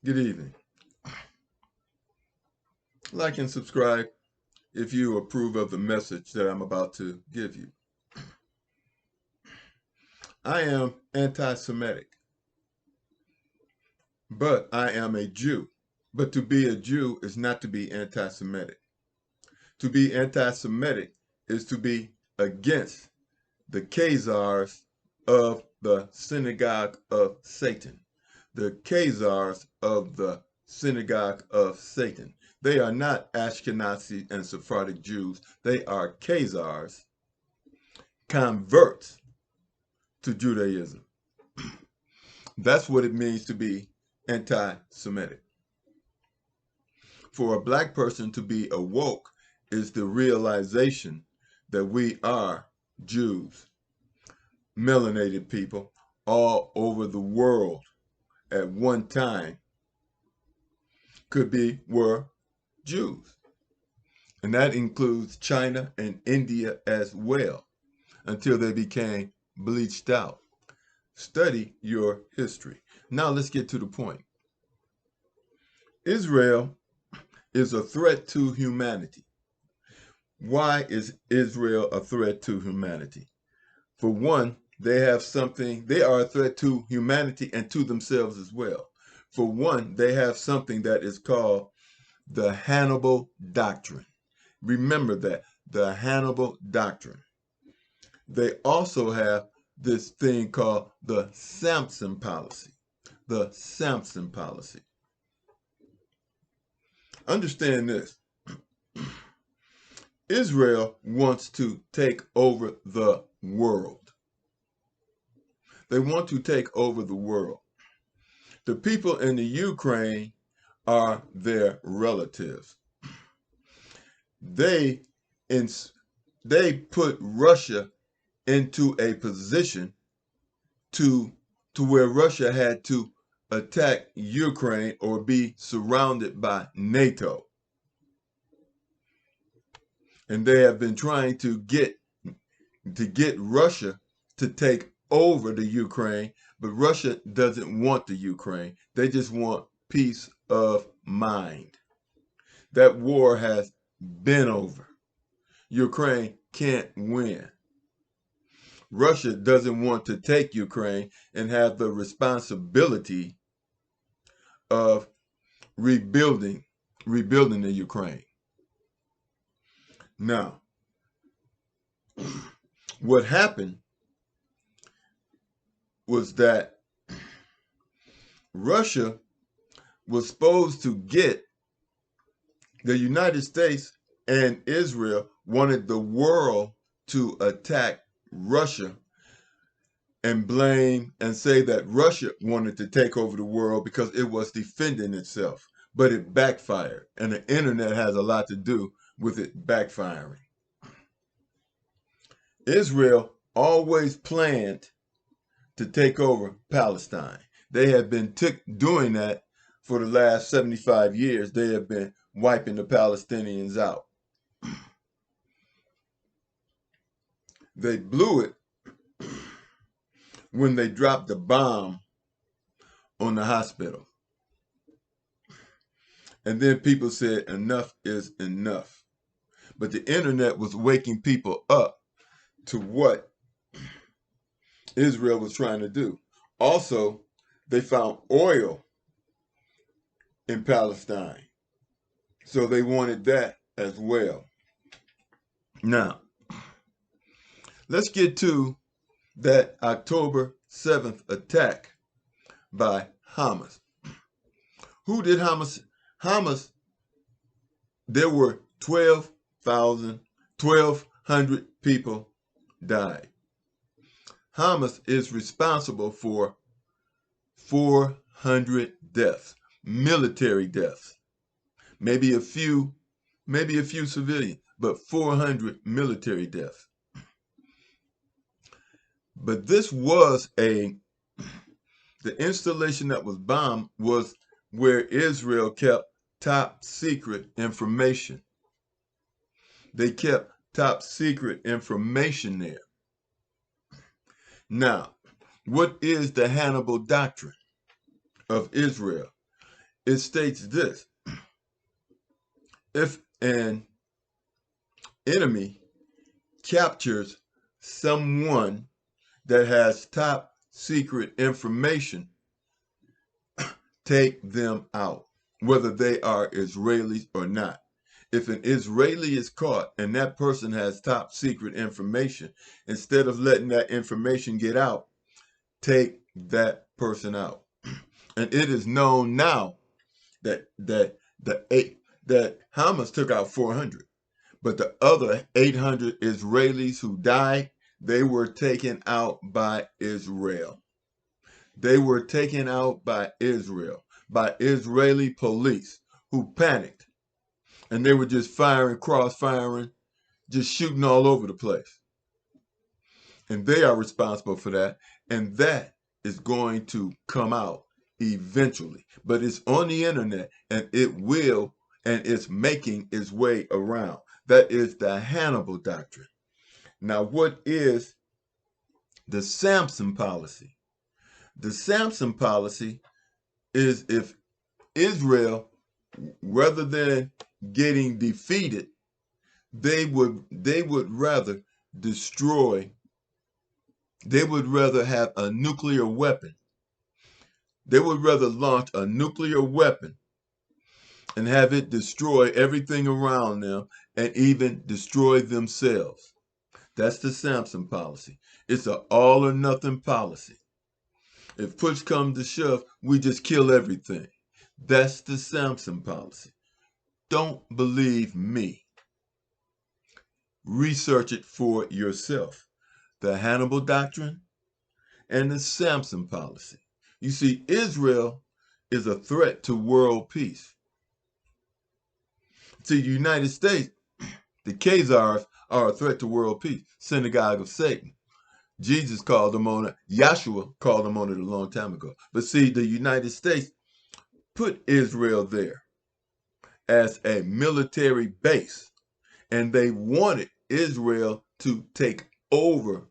Good evening. Like and subscribe if you approve of the message that I'm about to give you. I am anti-Semitic, but I am a Jew. But to be a Jew is not to be anti-Semitic. To be anti-Semitic is to be against the Khazars of the synagogue of Satan. The Khazars of the synagogue of Satan. They are not Ashkenazi and Sephardic Jews. They are Khazars, converts to Judaism. That's what it means to be anti-Semitic. For a black person to be awoke is the realization that we are Jews, melanated people all over the world at one time were Jews. And that includes China and India as well, until they became bleached out. Study your history. Now let's get to the point. Israel is a threat to humanity. Why is Israel a threat to humanity? For one, they are a threat to humanity and to themselves as well. For one, they have something that is called the Hannibal Doctrine. Remember that, the Hannibal Doctrine. They also have this thing called the Samson policy. The Samson policy. Understand this. Israel wants to take over the world. They want to take over the world. The people in the Ukraine are their relatives. They put Russia into a position to where Russia had to attack Ukraine or be surrounded by NATO. And they have been trying to get Russia to take over the Ukraine, but Russia doesn't want the Ukraine. They just want peace of mind. That war has been over. Ukraine can't win. Russia doesn't want to take Ukraine and have the responsibility of rebuilding the Ukraine. Now, what happened was that Russia was supposed to get the United States and Israel wanted the world to attack Russia and blame and say that Russia wanted to take over the world because it was defending itself. But it backfired, and the internet has a lot to do with it backfiring. Israel always planned to take over Palestine. They have been doing that for the last 75 years. They have been wiping the Palestinians out. They blew it when they dropped the bomb on the hospital. And then people said enough is enough. But the internet was waking people up to what Israel was trying to do. Also, they found oil in Palestine. So they wanted that as well. Now, let's get to that October 7th attack by Hamas. Who did Hamas? Hamas, there were 1,200 people died. Hamas is responsible for 400 deaths, military deaths. Maybe a few civilian, but 400 military deaths. But this was the installation that was bombed was where Israel kept top secret information. They kept top secret information there. Now, what is the Hannibal Doctrine of Israel? it states this: if an enemy captures someone that has top secret information, take them out, whether they are Israelis or not. If an Israeli is caught and that person has top secret information, instead of letting that information get out, take that person out. And it is known now that that Hamas took out 400, but the other 800 Israelis who died, they were taken out by Israel. They were taken out by Israel, by Israeli police who panicked. And they were just firing, cross-firing, just shooting all over the place. And they are responsible for that. And that is going to come out eventually. But it's on the internet, and it will, and it's making its way around. That is the Hannibal doctrine. Now, what is the Samson policy? The Samson policy is if Israel, rather than getting defeated, they would rather destroy, they would rather have a nuclear weapon. They would rather launch a nuclear weapon and have it destroy everything around them and even destroy themselves. That's the Samson policy. It's an all or nothing policy. If push comes to shove, we just kill everything. That's the Samson policy. Don't believe me. Research it for yourself. The Hannibal doctrine and the Samson policy. You see, Israel is a threat to world peace. To the United States, the Khazars are a threat to world peace. Synagogue of Satan. Jesus called them on it. Yahshua called them on it a long time ago. But see, the United States put Israel there as a military base. And they wanted Israel to take over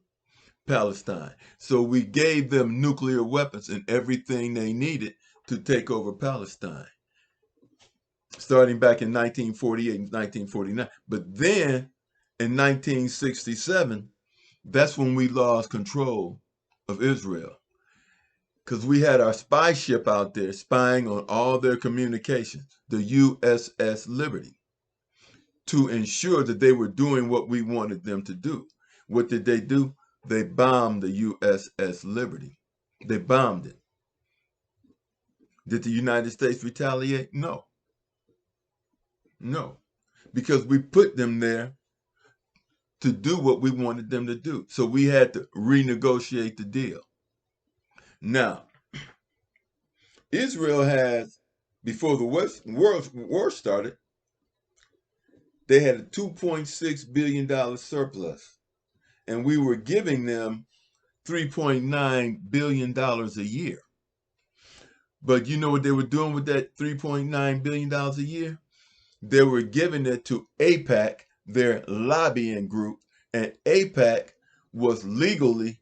Palestine. So we gave them nuclear weapons and everything they needed to take over Palestine, starting back in 1948 and 1949. But then in 1967, that's when we lost control of Israel, because we had our spy ship out there spying on all their communications, the USS Liberty, to ensure that they were doing what we wanted them to do. What did they do? They bombed the USS Liberty. They bombed it. Did the United States retaliate? No. No. Because we put them there to do what we wanted them to do. So we had to renegotiate the deal. Now, Israel has, before the World War started, they had a $2.6 billion surplus. And we were giving them $3.9 billion a year. But you know what they were doing with that $3.9 billion a year? They were giving it to AIPAC, their lobbying group, and AIPAC was legally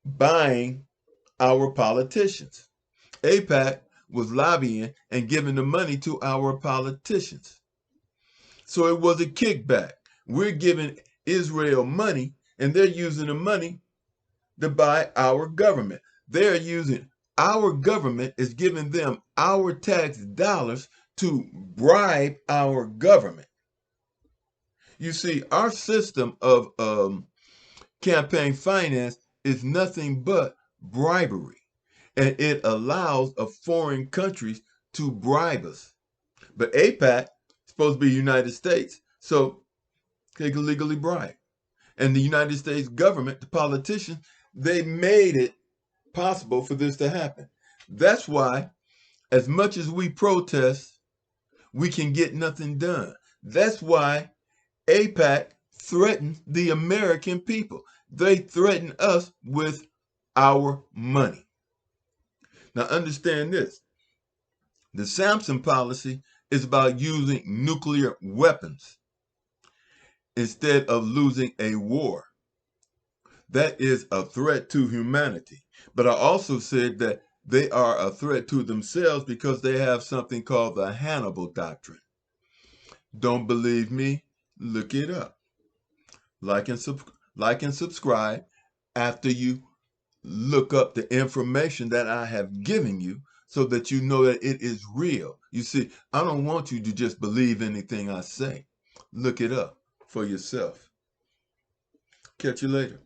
buying our politicians. AIPAC was lobbying and giving the money to our politicians. So it was a kickback. We're giving Israel money, and they're using the money to buy our government. They're using our government is giving them our tax dollars to bribe our government. You see, our system of campaign finance is nothing but bribery, and it allows of foreign countries to bribe us. But AIPAC is supposed to be United States, so they can legally bribe. And the United States government, the politicians, they made it possible for this to happen. That's why, as much as we protest, we can get nothing done. That's why AIPAC threatened the American people. They threaten us with our money. Now understand this. The Samson policy is about using nuclear weapons instead of losing a war. That is a threat to humanity. But I also said that They are a threat to themselves because they have something called the Hannibal Doctrine. Don't believe me? Look it up. Like and subscribe after you look up the information that I have given you so that you know that it is real. You see, I don't want you to just believe anything I say. Look it up for yourself. Catch you later.